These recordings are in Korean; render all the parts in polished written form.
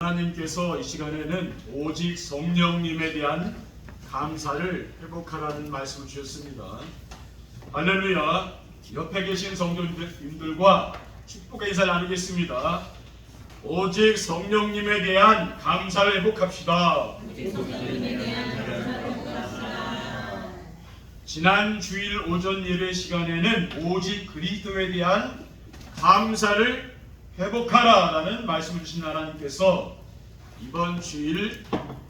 하나님께서 이 시간에는 오직 성령님에 대한 감사를 회복하라는 말씀을 주셨습니다. 할렐루야. 옆에 계신 성도님들과 축복의 인사를 나누겠습니다. 오직 성령님에 대한 감사를 회복합시다. 지난 주일 오전 예배 시간에는 오직 그리스도에 대한 감사를 회복하라라는 말씀을 주신 하나님께서 이번 주일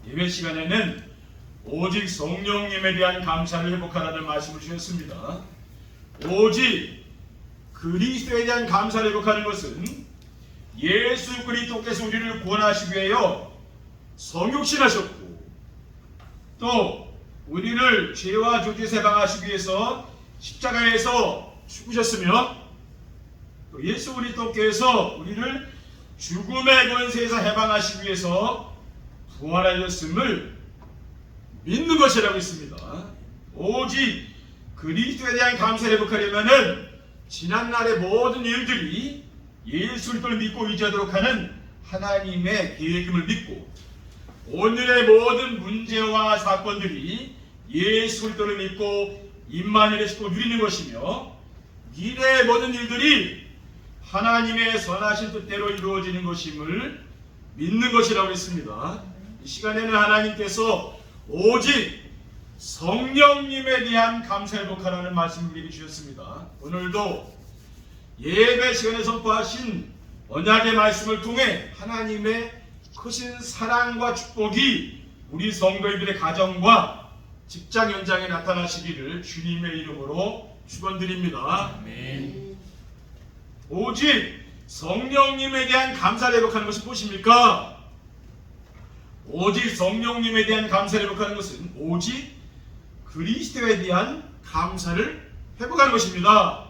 예배 시간에는 오직 성령님에 대한 감사를 회복하라는 말씀을 주셨습니다. 오직 그리스도에 대한 감사를 회복하는 것은 예수 그리스도께서 우리를 구원하시기 위하여 성육신하셨고 또 우리를 죄와 죄에서 해방하시기 위해서 십자가에서 죽으셨으며 또 예수 그리스도께서 우리를 죽음의 권세에서 해방하시기 위해서 부활하셨음을 믿는 것이라고 했습니다. 오직 그리스도에 대한 감사를 회복하려면은 지난날의 모든 일들이 예수 그리스도를 믿고 의지하도록 하는 하나님의 계획임을 믿고 오늘의 모든 문제와 사건들이 예수 그리스도를 믿고 임마누엘의 축복을 누리는 것이며 미래의 모든 일들이 하나님의 선하신 뜻대로 이루어지는 것임을 믿는 것이라고 했습니다. 이 시간에는 하나님께서 오직 성령님에 대한 감사를 회복하라는 말씀을 우리에게 주셨습니다. 오늘도 예배 시간에 선포하신 언약의 말씀을 통해 하나님의 크신 사랑과 축복이 우리 성도들의 가정과 직장 현장에 나타나시기를 주님의 이름으로 축원드립니다. 아멘. 오직 성령님에 대한 감사를 회복하는 것이 무엇입니까? 오직 성령님에 대한 감사를 회복하는 것은 오직 그리스도에 대한 감사를 회복하는 것입니다.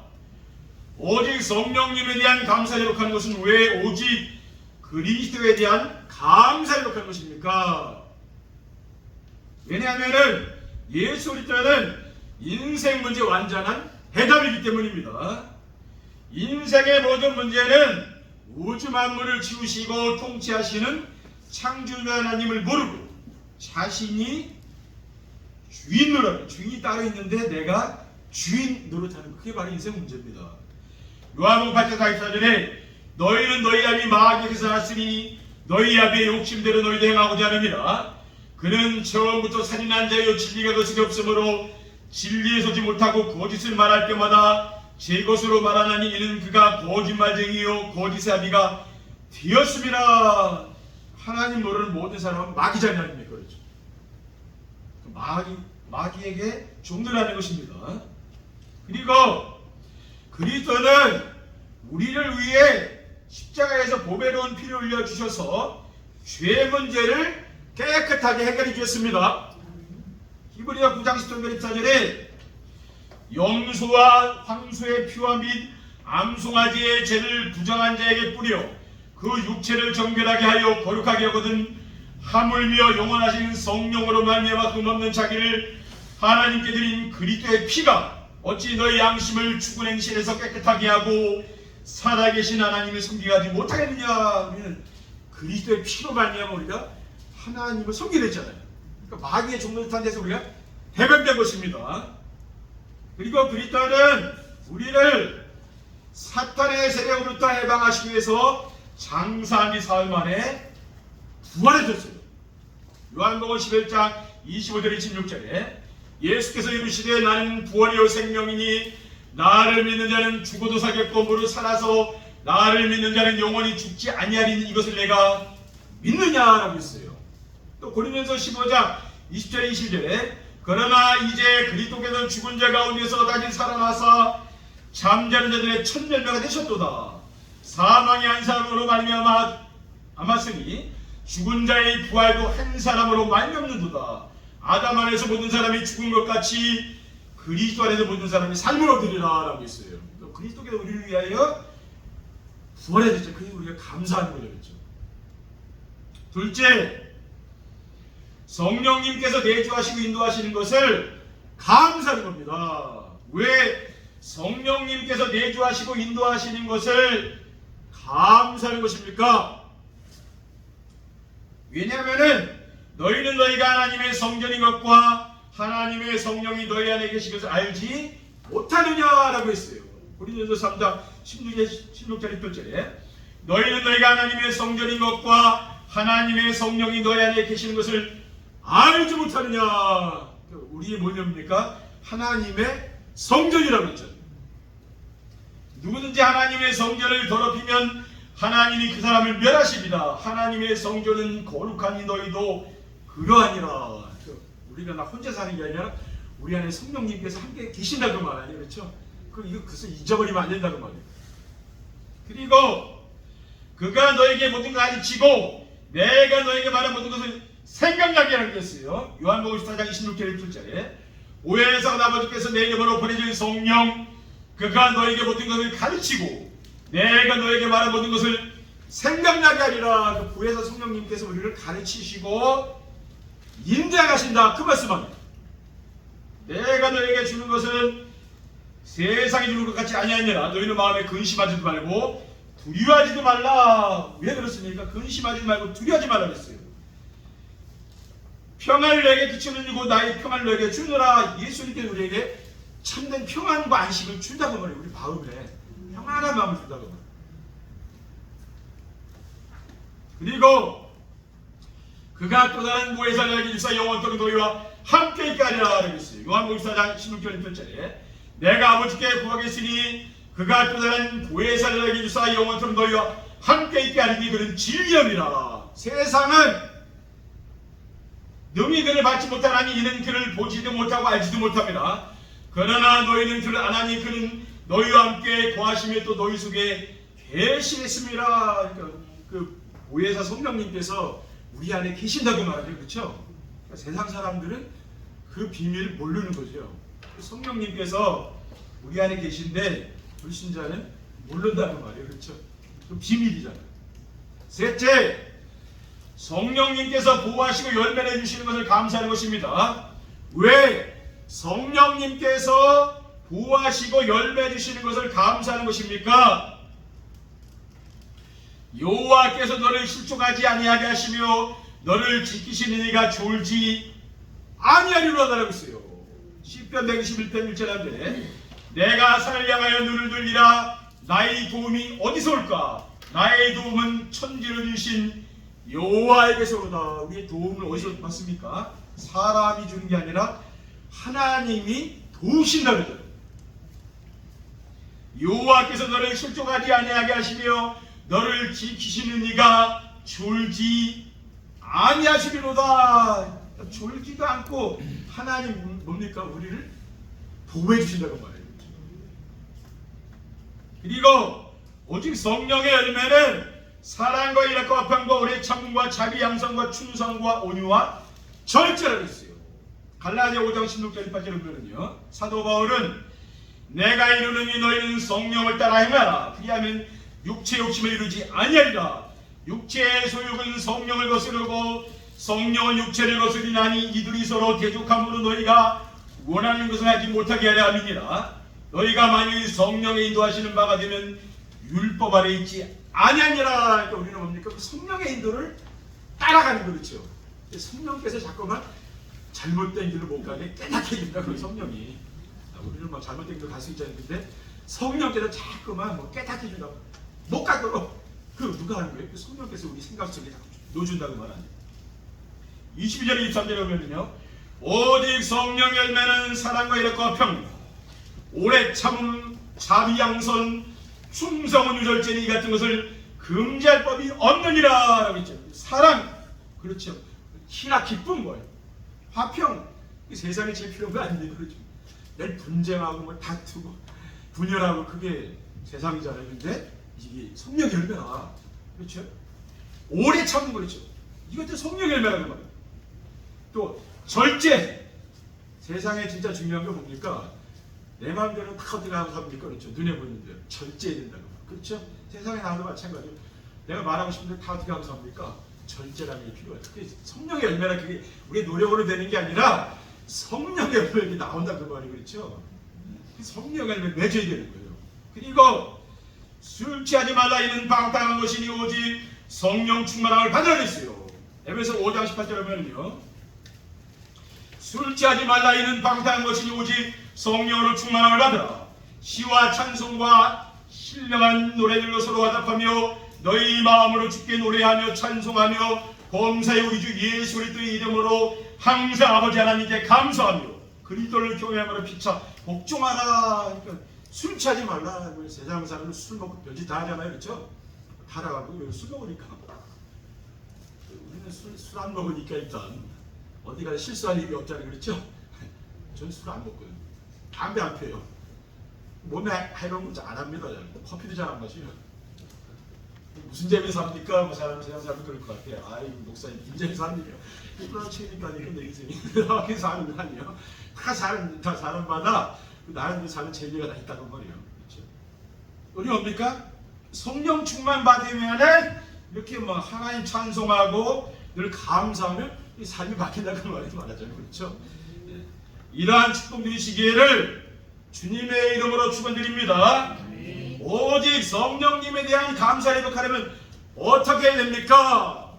오직 성령님에 대한 감사를 회복하는 것은 왜 오직 그리스도에 대한 감사를 회복하는 것입니까? 왜냐하면 예수 그리스도는 인생 문제 완전한 해답이기 때문입니다. 인생의 모든 문제는 우주 만물을 지으시고 통치하시는 창조주 하나님을 모르고 자신이 주인 노릇, 주인이 따로 있는데 내가 주인 노릇하는 것, 그게 바로 인생 문제입니다. 요한복음 8장 44절에 너희는 너희 아비 마귀에게서 났으니 너희 아비의 욕심대로 너희도 행하고자 하느니라. 그는 처음부터 살인한 자여 진리가 그것이 없으므로 진리에 서지 못하고 거짓을 말할 때마다 제 것으로 말하나니 이는 그가 거짓말쟁이요 거짓의 아비가 되었습니다. 하나님 모르는 모든 사람은 마귀자니 아닙니까? 그렇죠? 마귀에게 종들하는 것입니다. 그리고 그리스도는 우리를 위해 십자가에서 보배로운 피를 흘려 주셔서 죄 문제를 깨끗하게 해결해 주셨습니다. 히브리서 9장 10절 14절에 염소와 황소의 피와 및 암송아지의 죄를 부정한 자에게 뿌려 그 육체를 정결하게 하여 거룩하게 하거든 하물며 영원하신 성령으로 말미암아 흠없는 자기를 하나님께 드린 그리스도의 피가 어찌 너희 양심을 죽은 행실에서 깨끗하게 하고 살아계신 하나님을 섬기게 하지 못하겠느냐. 우리는 그리스도의 피로 말미암아 우리가 하나님을 섬기게 됐잖아요. 그러니까 마귀의 종노릇한 데서 우리가 해방된 것입니다. 그리고 그리스도는 우리를 사탄의 세력으로부터 해방하시기 위해서 장사한 지 사흘 만에 부활해줬어요. 요한복음 11장 25절 26절에 예수께서 이르시되 나는 부활이요 생명이니 나를 믿는 자는 죽어도 살겠고 무릇 살아서 나를 믿는 자는 영원히 죽지 아니하리니 이것을 내가 믿느냐라고 했어요. 또 고린도전서 15장 20절에 21절에 그러나 이제 그리스도께서 죽은 자 가운데서 다시 살아나사 잠자는 자들의 첫 열매가 되셨도다. 사망의 한 사람으로 말미암았으니 죽은 자의 부활도 한 사람으로 말미암는도다. 아담 안에서 모든 사람이 죽은 것 같이 그리스도 안에서 모든 사람이 삶을 얻으리라 라고 했어요. 그리스도께서 우리를 위하여 부활해졌죠. 그래서 우리가 감사하는 거죠. 그렇죠? 둘째, 성령님께서 내주하시고 인도하시는 것을 감사하는 겁니다. 왜 성령님께서 내주하시고 인도하시는 것을 감사하는 것입니까? 왜냐하면은 너희는 너희가 하나님의 성전인 것과 하나님의 성령이 너희 안에 계신 것을 알지 못하느냐라고 했어요. 고린도서 3장 16절 1절에 너희는 너희가 하나님의 성전인 것과 하나님의 성령이 너희 안에 계시는 것을 알지 못하느냐. 우리의 뭐냐입니까? 하나님의 성전이라고 했죠. 누구든지 하나님의 성전을 더럽히면 하나님이 그 사람을 멸하십니다. 하나님의 성전은 거룩하니 너희도 그러하니라. 우리가 나 혼자 사는 게 아니라 우리 안에 성령님께서 함께 계신다고 말하니 그렇죠? 이거 그것을 잊어버리면 안 된다고 말이에요. 그리고 그가 너에게 모든 걸 가르치고 내가 너에게 말한 모든 것을 생각나게 하는 것이요. 요한복음 14장 26절 1절에 오해에서 아버지께서 내 이름으로 보내준 성령 그가 너에게 모든 것을 가르치고 내가 너에게 말한 모든 것을 생각나게 하리라. 그 보혜사 성령님께서 우리를 가르치시고 인도하신다. 그 말씀합니다. 내가 너에게 주는 것은 세상이 주는 것 같지 아니하니라. 너희는 마음에 근심하지도 말고 두려워하지도 말라. 왜 그렇습니까? 근심하지 말고 두려워하지 말라 그랬어요. 평안을 너에게 끼치는 이고 나의 평안을 너에게 주느라. 예수님께서 우리에게 참된 평안과 안식을 준다고 말해요. 우리 마음에 평안한 마음을 준다고 말해요. 그리고 그가 또 다른 보혜사를 너에게 주사 영원토록 너희와 함께 있게 하리라 그랬어요. 요한복음 4장 16절 1절에 내가 아버지께 구하겠으니 그가 또 다른 보혜사를 너에게 주사 영원토록 너희와 함께 있게 하리니 그는 진리함이라. 세상은 능히 그를 받지 못하나니 이는 그를 보지도 못하고 알지도 못합니다. 그러나 너희는 그를 아나니 그는 너희와 함께 거하시며 또 너희 속에 계시겠습니다. 그러니까 그 보혜사 성령님께서 우리 안에 계신다고 말하죠. 그렇죠? 그러니까 세상 사람들은 그 비밀을 모르는 거죠. 성령님께서 우리 안에 계신데 불신자는 모른다는 말이에요. 그렇죠? 그 비밀이잖아요. 셋째, 성령님께서 보호하시고 열매 내주시는 것을 감사하는 것입니다. 왜? 성령님께서 보호하시고 열매 주시는 것을 감사하는 것입니까? 여호와께서 너를 실족하지 아니하게 하시며 너를 지키시는 이가 졸지 아니하리로다라고 했어요. 시편 121편 1절 한데 내가 산을 향하여 눈을 들리라. 나의 도움이 어디서 올까? 나의 도움은 천지를 주신 여호와에게서 오다. 우리의 도움을 어디서 받습니까? 사람이 주는 게 아니라 하나님이 도우신다 그러죠. 여호와께서 너를 실족하지 아니하게 하시며 너를 지키시는 이가 졸지 아니하시리로다. 졸지도 않고 하나님 뭡니까? 우리를 보호해 주신다고 말해요. 그리고 오직 성령의 열매는 사랑과 일학과 화평과 오래 참음과 자비 양성과 충성과 온유와 절제라고 했어요. 갈라디아 5장 16절 18절을 보면요, 사도 바울은 내가 이르노니 너희는 성령을 따라 행하라. 그리하면 육체의 욕심을 이루지 아니하리라. 육체의 소욕은 성령을 거스르고 성령은 육체를 거스리나니 이들이 서로 대적함으로 너희가 원하는 것을 하지 못하게 하려 함이니라. 너희가 만일 성령의 인도하시는 바가 되면 율법 아래 있지 아니하니라. 그러니까 우리는 뭡니까? 그 성령의 인도를 따라가는 거. 그렇죠? 성령께서 자꾸만 잘못된 길로 못 가게 깨닫게 해준다. 그 성령이. 우리는 막 잘못된 길로 갈 수 있지 않는데 성령께서 자꾸만 뭐 깨닫게 해준다고 못 가도록. 그 누가 하는 거예요? 그 성령께서 우리 생각 속에 자꾸 넣어준다고 말하는. 22절 23절에 보면요, 오직 성령 열매는 사랑과 일학과 평, 오래 참음, 자비 양선, 충성은 유절제니 이 같은 것을 금지할 법이 없느니라 라고 했죠. 사랑, 그렇죠. 희락 기쁨 거예요. 화평, 세상에 제일 필요한 거 아닌데 그렇죠. 늘 분쟁하고 뭐 다투고 분열하고 그게 세상이잖아요. 근데 이게 성령 열매가 그렇죠. 오래 참는 거. 그렇죠. 이것도 성령 열매라는 말이에요. 또 절제. 세상에 진짜 중요한 게 뭡니까? 내 마음대로 다 어떻게 하고 삽니까? 그렇죠. 눈에 보이는 대로 절제해야 된다고. 그렇죠. 세상에 나와도 마찬가지로 내가 말하고 싶은데 다 어떻게 하고 삽니까? 절제라는 게 필요해요. 그게 성령의 열매라. 그게 우리의 노력으로 되는 게 아니라 성령의 열매가 나온다 그 말이. 그렇죠. 성령의 열매 맺어야 되는 거예요. 그리고 술 취하지 말라. 이는 방탕한 것이니 오직 성령 충만함을 받으라 그랬어요. 에베소 5장 18절에 보면요, 술 취하지 말라. 이는 방탕한 것이니 오직 성령으로 충만함을 받으라. 시와 찬송과 신령한 노래들로 서로 화답하며 너희 마음으로 주께 노래하며 찬송하며 범사의 우리 주 예수 그리스도의 이름으로 항상 아버지 하나님께 감사하며 그리스도를 경외함으로 피차 복종하라. 그러니까 술 취하지 말라. 세상 사람은 술 먹고 별짓 다 하잖아요, 그렇죠? 타라가고 술 먹으니까. 우리는 술 안 먹으니까 일단 어디 가서 실수할 일이 없잖아요, 그렇죠? 저는 술 안 먹고요. 담배 안 피워요. 몸에 해로운 거 안 합니다. 커피도 잘 안 마셔요. 무슨 재미에서 합니까? 뭐 세상 사람 그럴 것 같아요. 아이, 목사님 인재에서 하는 일이요. 이거나 치니까 이거 내 인생이 이렇게 사는 거 아니에요? 다 사람마다 나름 사는 재미가 다 있다고 말이에요. 그렇죠? 우리 뭡니까? 성령 충만 받으면은 이렇게 뭐 하나님 찬송하고 늘 감사하면 이 삶이 바뀐다고 말하잖아요. 그렇죠? 이러한 축복 누리시기를 주님의 이름으로 축원드립니다. 오직 성령님에 대한 감사를 회복하려면 어떻게 해야 됩니까?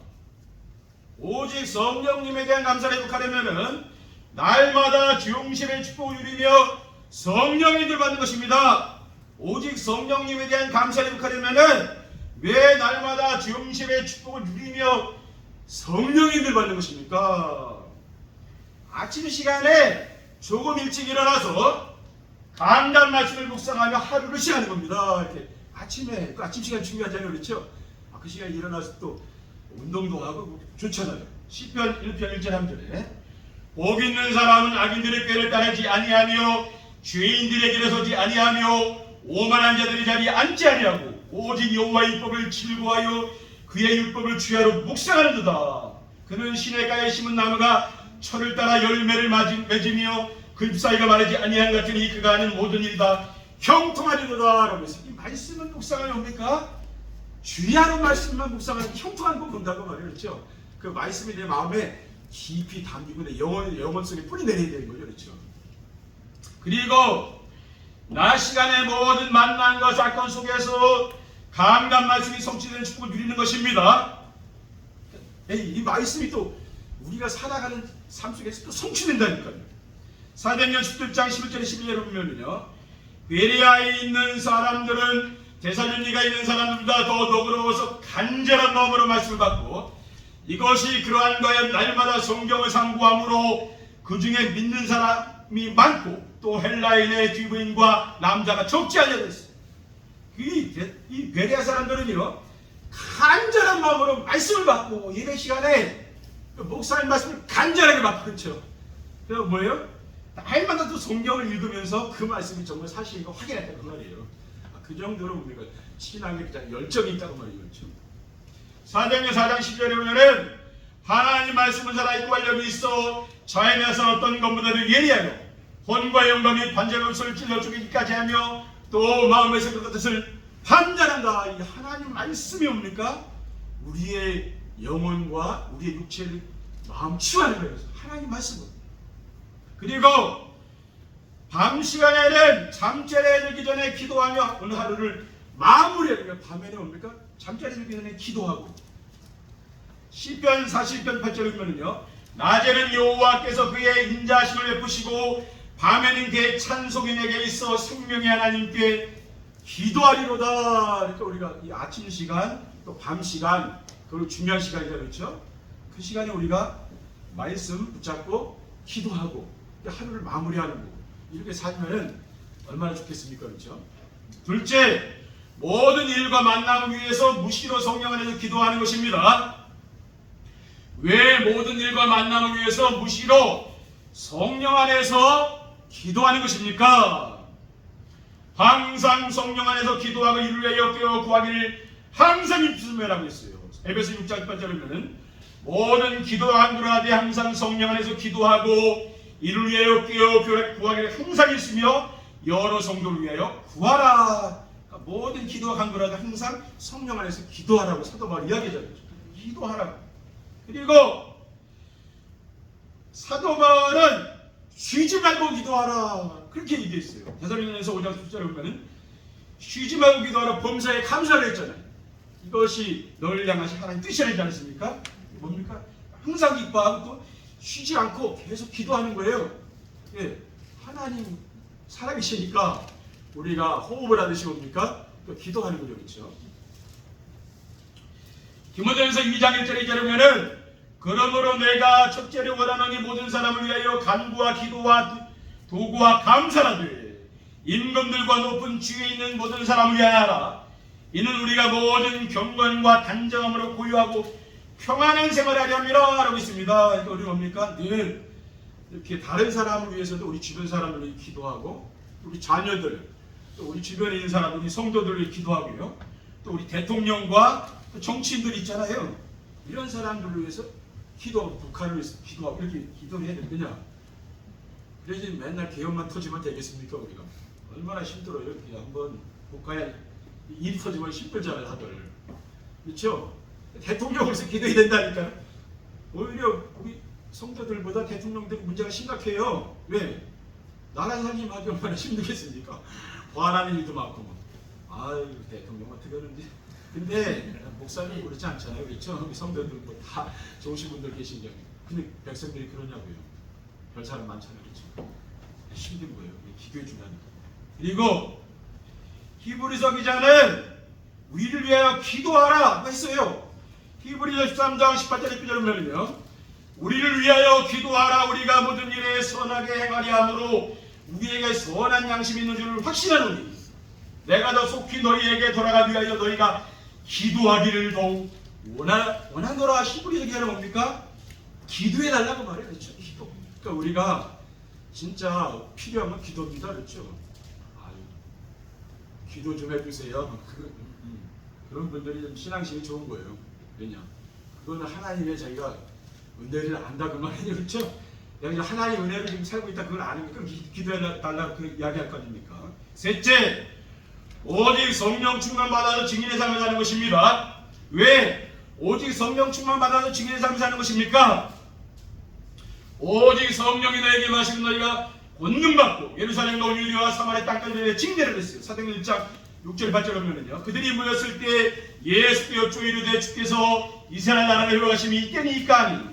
오직 성령님에 대한 감사를 회복하려면 날마다 중심의 축복을 누리며 성령님을 받는 것입니다. 오직 성령님에 대한 감사를 회복하려면 왜 날마다 중심의 축복을 누리며 성령님을 받는 것입니까? 아침 시간에 조금 일찍 일어나서 강단 말씀을 묵상하며 하루를 시작하는 겁니다. 이렇게 아침에 또 아침 시간 중요하잖아요, 그렇죠? 그 시간에 일어나서 또 운동도 하고 좋잖아요. 시편 1편 1절 3절에 복 있는 사람은 악인들의 꾀를 따르지 아니하며 죄인들의 길에 서지 아니하며 오만한 자들의 자리에 앉지 아니하고 오직 여호와의 율법을 즐거워하여 그의 율법을 주야로 묵상하는도다. 그는 시냇가에 심은 나무가 철을 따라 열매를 맺으며 그 잎사귀가 마르지 아니한 같으니 그가 하는 모든 일이 다 형통하리로다. 라고 했어요. 이 말씀은 묵상하면 뭡니까? 주야로 말씀만 묵상하면 형통한 거 본다고 말이에요. 그렇죠? 그 말씀이 내 마음에 깊이 담기고 내 영혼 속에 뿌리 내려야 되는 거죠. 그렇죠? 그리고 낮 시간에 모든 만난과 사건 속에서 강단 말씀이 성취되는 축복을 누리는 것입니다. 이 말씀이 또 우리가 살아가는 삶 속에서 또 성취된다니까요. 사도행전 17장 11절에 12절을 보면요, 베레아에 있는 사람들은 데살로니가에 있는 사람들보다 더 너그러워서 간절한 마음으로 말씀을 받고 이것이 그러한 거에 날마다 성경을 상고함으로 그 중에 믿는 사람이 많고 또 헬라인의 귀부인과 남자가 적지 않게 됐어요. 이 베레아 사람들은요, 간절한 마음으로 말씀을 받고 예배 시간에 목사님 말씀을 간절하게 받고, 그렇죠? 그리고 뭐예요? 날마다 또 성경을 읽으면서 그 말씀이 정말 사실인 거 확인했다는 말이에요. 그 정도로 우리가 신앙에 열정이 있다고 말이죠. 그렇죠? 사도행전 4장 10절에 보면은 하나님 말씀은 살아있고 활력이 있어 자연에서 어떤 것보다도 예리하여 혼과 영광이 관절의 소리를 찔러 죽이기까지 하며 또 마음에서 그 뜻을 판단한다. 이 하나님 말씀이 뭡니까? 우리의 영혼과 우리의 육체를 마음 치유하는 거예요. 하나님 말씀은. 그리고 밤 시간에는 잠자리에 들기 전에 기도하며 오늘 하루를 마무리해요. 밤에는 뭡니까? 잠자리에 들기 전에 기도하고. 시편 41편 8절에 보면요, 낮에는 여호와께서 그의 인자심을 베푸시고 밤에는 그의 찬송이 내게 있어 생명의 하나님께 기도하리로다. 그러니까 우리가 이 아침 시간 또 밤 시간 그리고 중요한 시간이다, 그렇죠? 그 시간에 우리가 말씀 붙잡고 기도하고 하루를 마무리하는 거, 이렇게 살면은 얼마나 좋겠습니까, 그렇죠? 둘째, 모든 일과 만남을 위해서 무시로 성령 안에서 기도하는 것입니다. 왜 모든 일과 만남을 위해서 무시로 성령 안에서 기도하는 것입니까? 항상 성령 안에서 기도하고 이를 위하여 깨어 구하기를 항상 입술매라고 했어요. 에베소 6장 8절에 보면 모든 기도와 간구를 하되 항상 성령 안에서 기도하고 이를 위하여 깨어 구하기를 항상 있으며 여러 성도를 위하여 구하라. 그러니까 모든 기도와 간구를 하되 항상 성령 안에서 기도하라고 사도 바울이 이야기하잖아요. 기도하라고. 그리고 사도 바울은 쉬지 말고 기도하라 그렇게 얘기했어요. 데살로니가서 5장 10절에 보면 쉬지 말고 기도하라 범사에 감사를 했잖아요. 이것이 너를 향하신 하나님 뜻이 아니지 않습니까? 뭡니까? 항상 기뻐하고 또 쉬지 않고 계속 기도하는 거예요. 예, 하나님 살아계시니까 우리가 호흡을 하듯이 뭡니까? 또 기도하는 거죠, 그렇죠? 디모데전서 2장 1절에 이르면은 그러므로 내가 첫째로 원하는 이 모든 사람을 위하여 간구와 기도와 도구와 감사라되 임금들과 높은 지위에 있는 모든 사람을 위하여라. 이는 우리가 모든 경건과 단정함으로 고유하고 평안한 생활을 하려 함이라 라고 있습니다. 그러니까 우리 뭡니까? 늘 이렇게 다른 사람을 위해서도 우리 주변 사람을 위해 기도하고 우리 자녀들 또 우리 주변에 있는 사람 우리 성도들을 위해 기도하고요. 또 우리 대통령과 또 정치인들 있잖아요. 이런 사람들을 위해서 북한을 위해서 기도하고 이렇게 기도를 해야 되느냐? 그래야지 맨날 개혁만 터지면 되겠습니까 우리가? 얼마나 힘들어요. 이렇게 한번 국가에 일이 터지면 힘들잖아요 다들. 그렇죠? 대통령으로서 기도해야 된다니까. 오히려 우리 성도들보다 대통령들 문제가 심각해요. 왜? 나라 살림하기 얼마나 힘들겠습니까? 화나는 일도 많고 뭐. 아유 대통령 어떻게 하는지. 근데 목사님 그렇지 않잖아요. 그렇죠? 성도들 다 좋으신 분들 계신 게. 근데 백성들이 그러냐고요. 별 사람 많잖아요. 그렇죠? 힘든 거예요. 기도해 주라니까. 그리고 히브리서 기자는 우리를 위하여 기도하라 했어요. 히브리서 13장 18절에 보면요. 우리를 위하여 기도하라. 우리가 모든 일에 선하게 행하리 함으로 우리에게 선한 양심이 있는 줄을 확신하노니 내가 더 속히 너희에게 돌아가기 위하여 너희가 기도하기를 더욱 원하노라. 히브리서 기자는 뭡니까? 기도해달라고 말해요. 그렇죠? 기도. 그러니까 우리가 진짜 필요하면 기도입니다. 그렇죠? 아유, 기도 좀 해주세요. 그런 분들이 좀 신앙심이 좋은 거예요. 왜냐? 그거는 하나님의 자기가 은혜를 안다 그 말이에요. 그렇죠? 내가 하나님의 은혜를 지금 살고 있다 그걸 아니니까 기도해달라고 그 이야기할 거 아닙니까? 셋째, 오직 성령 충만 받아서 증인의 삶을 사는 것입니다. 왜? 오직 성령 충만 받아서 증인의 삶을 사는 것입니까? 오직 성령이 너에게 마시는 너희가 권능받고 예루살렘과 온 유대와 사마리아 땅까지 징계를 했어요. 사도행전 1장 6절 8절 보면은요. 그들이 모였을 때 예수께 여쭈어 이르되 주께서 이스라엘 나라를 회복하심이 이때니까 하니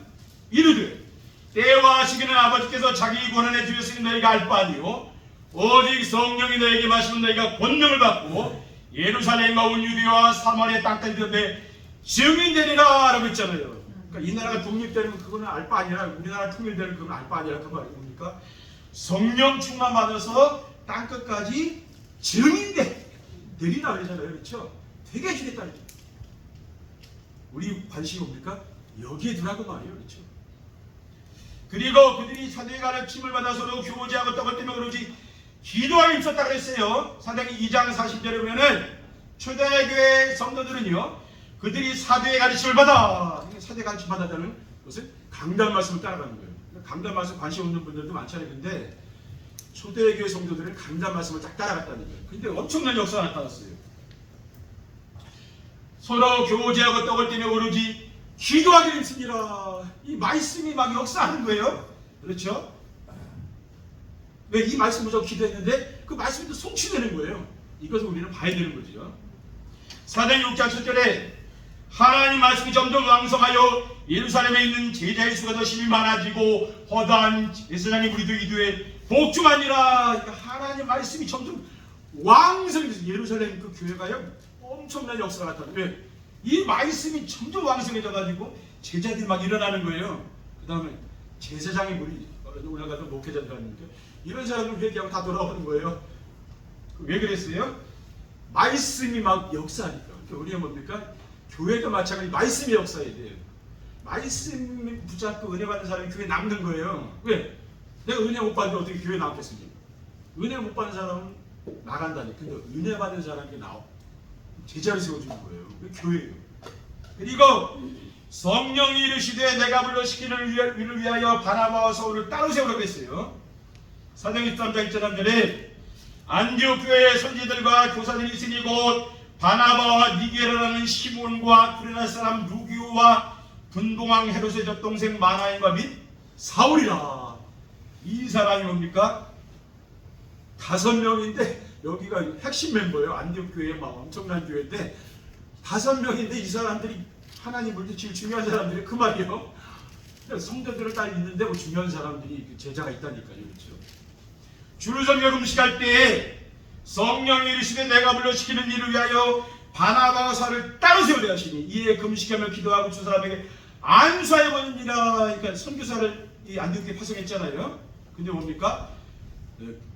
이르되 때와 시기는 아버지께서 자기 권한에 주셨으니 너희가 알 바 아니요 오직 성령이 너에게 마시는 너희가 권능을 받고 예루살렘과 온 유대와 사마리아 땅까지 이르되 증인되리라 라고 했잖아요. 그러니까 이 나라가 독립되는 그거는 알 바 아니라 우리나라 통일되는 그건 알 바 아니라 그 말이 뭡니까? 성령 충만 받아서 땅끝까지 증인되리라 그러잖아요. 그렇죠? 되게 해주겠다는 거예요. 우리 관심이 뭡니까? 여기에 두라고 말이에요. 그렇죠? 그리고 그들이 사도의 가르침을 받아 서로 교제하고 떡을 떼며 그러지 기도하여 힘썼다 그랬어요. 사도행전 2장 40절에 보면은 초대교회 성도들은요 그들이 사도의 가르침을 받아 사도의 가르침 받았다는 것은 강단 말씀을 따라가는 거예요. 강단 말씀 관심 없는 분들도 많잖아요. 근데 초대교회 성도들은 강단 말씀을 딱 따라갔다는 거예요. 근데 엄청난 역사가 나타났어요. 서로 교제하고 떡을 떼며 오로지 기도하기를 힘쓰니라. 이 말씀이 막 역사하는 거예요. 그렇죠? 왜 이 말씀 보고 기도했는데 그 말씀이 또 성취되는 거예요. 이것을 우리는 봐야 되는 거죠. 사도행전 6장 7절에 하나님 말씀이 점점 왕성하여 예루살렘에 있는 제자의 수가 더 심히 많아지고 허다한 제사장의 무리도 이두에 복종하니라. 그러니까 하나님 말씀이 점점 왕성해져서 예루살렘 그 교회가요 엄청난 역사가 나타나요. 왜? 이 말씀이 점점 왕성해져가지고 제자들이 막 일어나는 거예요. 그 다음에 제사장의 무리 올라가던 목회자들 아닙니까? 이런 사람들 회개하고 다 돌아오는 거예요. 왜 그랬어요? 말씀이 막 역사하니까. 그러니까 우리가 뭡니까? 교회도 마찬가지 말씀이 역사해야 돼요. 말씀 붙잡고 은혜 받는 사람이 교회에 남는 거예요. 왜? 내가 은혜 못 받는데 어떻게 교회에 남겠습니까? 은혜 못 받는 사람은 나간다니. 근데 은혜 받는 사람이 나와. 제자를 세워주는 거예요. 교회예요. 그리고 성령이 이르시되 내가 불러시키는 일을 위하여 바나바와 사울을 따로 세우라고 했어요. 사도행전 13장 1절에 안디옥 교회의 선지들과 교사들이 있으니 곧 바나바와 니게라라는 시몬과 구레나 사람 루기오와 분봉왕 헤롯의 젖동생 마나임과 및 사울이라. 이 사람이 뭡니까? 5명인데 여기가 핵심 멤버예요. 안디옥 교회의 막 엄청난 교회인데 5명인데 이 사람들이 하나님 물리치기 중요한 사람들이 그 말이에요. 성도들을 다 있는데 뭐 중요한 사람들이 제자가 있다니까요. 그렇죠? 주를 섬겨 금식할 때에 성령이 이르시되 내가 물러시키는 일을 위하여 바나바와 사울을 따로 세우려 하시니 이에 금식하며 기도하고 두 사람에게 안수하여 보냅니다. 그러니까 선교사를 이 안디옥에 파송했잖아요. 근데 뭡니까?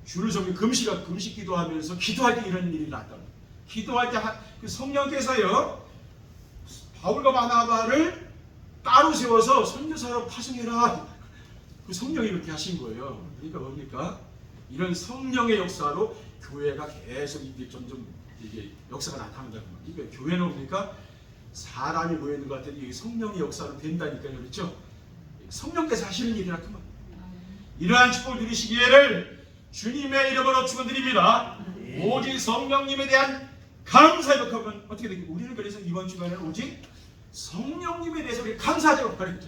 주를 섬겨 금식 기도하면서 기도할 때 이런 일이 났다. 기도할 때 그 성령께서요 바울과 바나바를 따로 세워서 선교사로 파송해라. 그 성령이 그렇게 하신 거예요. 그러니까 뭡니까? 이런 성령의 역사로 교회가 계속 이게 점점 이게 역사가 나타난다는 거예요. 그러니까 교회는 뭡니까? 사람이 모여 있는 것 같은데 이게 성령의 역사로 된다니까요. 그렇죠? 성령께서 하시는 일이라 그 말. 이러한 축복을 누리시기를 주님의 이름으로 축원드립니다. 오직 성령님에 대한 감사의 복하면 어떻게 되겠습니까? 우리는 그래서 이번 주간에는 오직 성령님에 대해서 우리 감사하자고 가르쳤죠.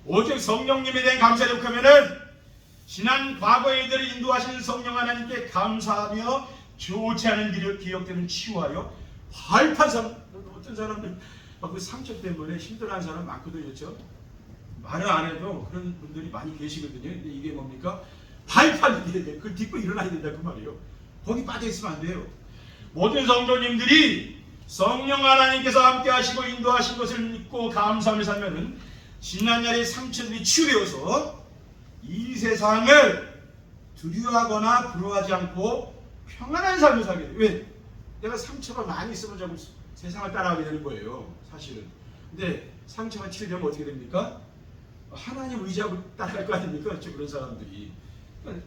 오직 성령님에 대한 감사의 복하면은 지난 과거의 이들을 인도하시는 성령 하나님께 감사하며 좋지 않은 일을 기억되는 치유하여 활판 사람, 어떤 사람들 그 상처 때문에 힘들어하는 사람 많거든요. 그렇죠? 말을 안 해도 그런 분들이 많이 계시거든요. 근데 이게 뭡니까? 발판이 돼야 돼. 그걸 딛고 일어나야 된다 그 말이에요. 거기 빠져 있으면 안 돼요. 모든 성도님들이 성령 하나님께서 함께 하시고 인도하신 것을 믿고 감사하며 살면은 지난날의 상처들이 치유되어서 이 세상을 두려워하거나 부러워하지 않고 평안한 삶을 살게 돼요. 왜? 내가 상처가 많이 있으면 좀 세상을 따라가게 되는 거예요. 사실은. 근데 상처가 치유되면 어떻게 됩니까? 하나님 의지하고 따라갈 거 아닙니까? 그렇죠? 그런 사람들이. 그러니까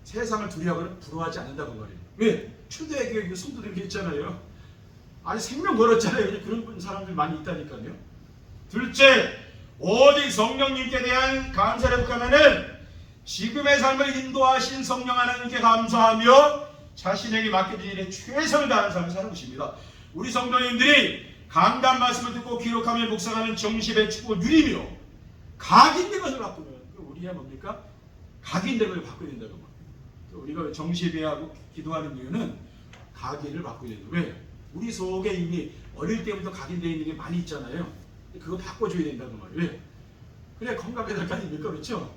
세상을 두려워하거나 부러워하지 않는다고 말이에요. 왜? 초대교회 그 성도들이 있잖아요. 아니 생명 걸었잖아요. 그런 사람들 많이 있다니까요. 둘째, 오직 성령님께 대한 감사를 회복하면은 지금의 삶을 인도하신 성령 하나님께 감사하며 자신에게 맡겨진 일에 최선을 다하는 삶을 사는 것입니다. 우리 성도님들이 강단 말씀을 듣고 기록하며 묵상하는 정십의 축복을 누리며 각인된 것을 바꾸면 우리가 뭡니까? 각인된 것을 바꿔야 된다고 말이에요. 우리가 정십회하고 기도하는 이유는 각인을 바꿔야 된다. 왜? 우리 속에 이미 어릴 때부터 각인되어 있는 게 많이 있잖아요. 그거 바꿔줘야 된다고 말이에요. 왜? 그래 건강해질 거 아닙니까? 그렇죠?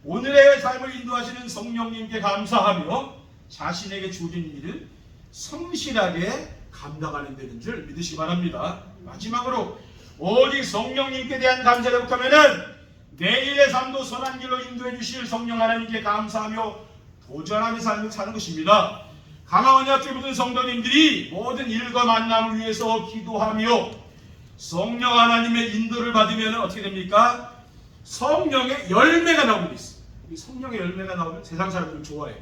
오늘의 삶을 인도하시는 성령님께 감사하며 자신에게 주어진 일을 성실하게 감당하는 데는 줄 믿으시기 바랍니다. 마지막으로 오직 성령님께 대한 감사를 회복하면은 내일의 삶도 선한 길로 인도해 주실 성령 하나님께 감사하며 도전하는 삶을 사는 것입니다. 강화원약교회 모든 성도님들이 모든 일과 만남을 위해서 기도하며 성령 하나님의 인도를 받으면 어떻게 됩니까? 성령의 열매가 나오고 있어요. 이 성령의 열매가 나오면 세상 사람들은 좋아해요.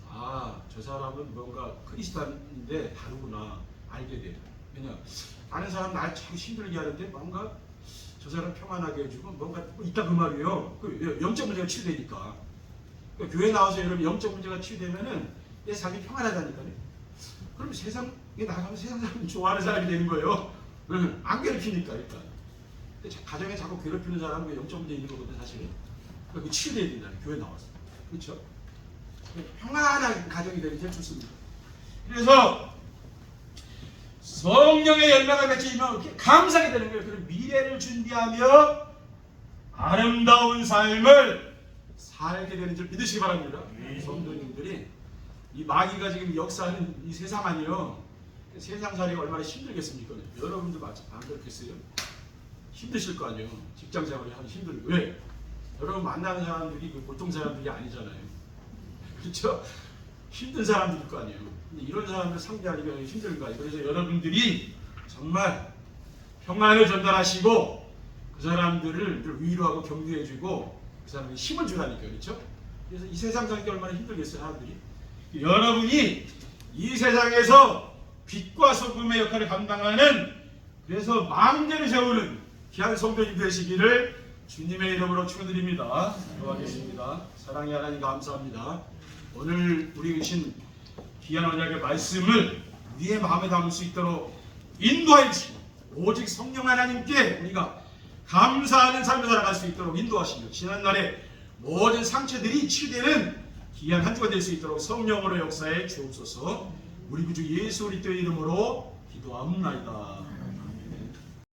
아, 저 사람은 뭔가 크리스찬인데 다르구나 알게 돼요. 왜냐? 다른 사람 날 참 힘들게 하는데 뭔가 저 사람 평안하게 해주고 뭔가 있다 그 말이에요. 그 영적 문제가 치유되니까. 그러니까 교회 나와서 여러분 영적 문제가 치유되면은 내 삶이 평안하다니까요. 그럼 세상에 나가면 세상 사람 좋아하는 사람이 되는 거예요. 안 괴롭히니까 일단. 근데 가정에 자꾸 괴롭히는 사람은 영적 문제 있는 거거든 사실은. 그러니까 치유돼야 된다. 교회 나와서. 그렇죠? 평안한 가정이 되는 게 좋습니다. 그래서 성령의 열매가 맺히면 감사하게 되는 거예요. 그런 미래를 준비하며 아름다운 삶을 살게 되는 줄 믿으시기 바랍니다. 성도님들이 이 마귀가 지금 역사하는 이 세상 아니요. 세상 살이가 얼마나 힘들겠습니까? 여러분도 안 그렇겠어요? 힘드실 거 아니에요. 직장 생활이 하기 힘들고. 왜? 여러분 만나는 사람들이 보통 사람들이 아니잖아요. 그렇죠? 힘든 사람들일 거 아니에요. 근데 이런 사람들 상대하기가 힘든 거 아니에요. 그래서 여러분들이 정말 평안을 전달하시고 그 사람들을 위로하고 격려해주고 그 사람에게 힘을 주라니까요. 그렇죠? 그래서 이 세상 살기 얼마나 힘들겠어요, 사람들이. 여러분이 이 세상에서 빛과 소금의 역할을 감당하는 그래서 마음대로 세우는 귀한 성도님 되시기를 주님의 이름으로 축원드립니다. 기도하겠습니다. 사랑의 하나님 감사합니다. 오늘 우리 주신 귀한 언약의 말씀을 우리의 마음에 담을 수 있도록 인도해 주시고 오직 성령 하나님께 우리가 감사하는 삶을 살아갈 수 있도록 인도하시며 지난날의 모든 상처들이 치유되는 귀한 한 주가 될 수 있도록 성령으로 역사해 주옵소서. 우리 구주 예수 그리스도의 이름으로 기도합니다.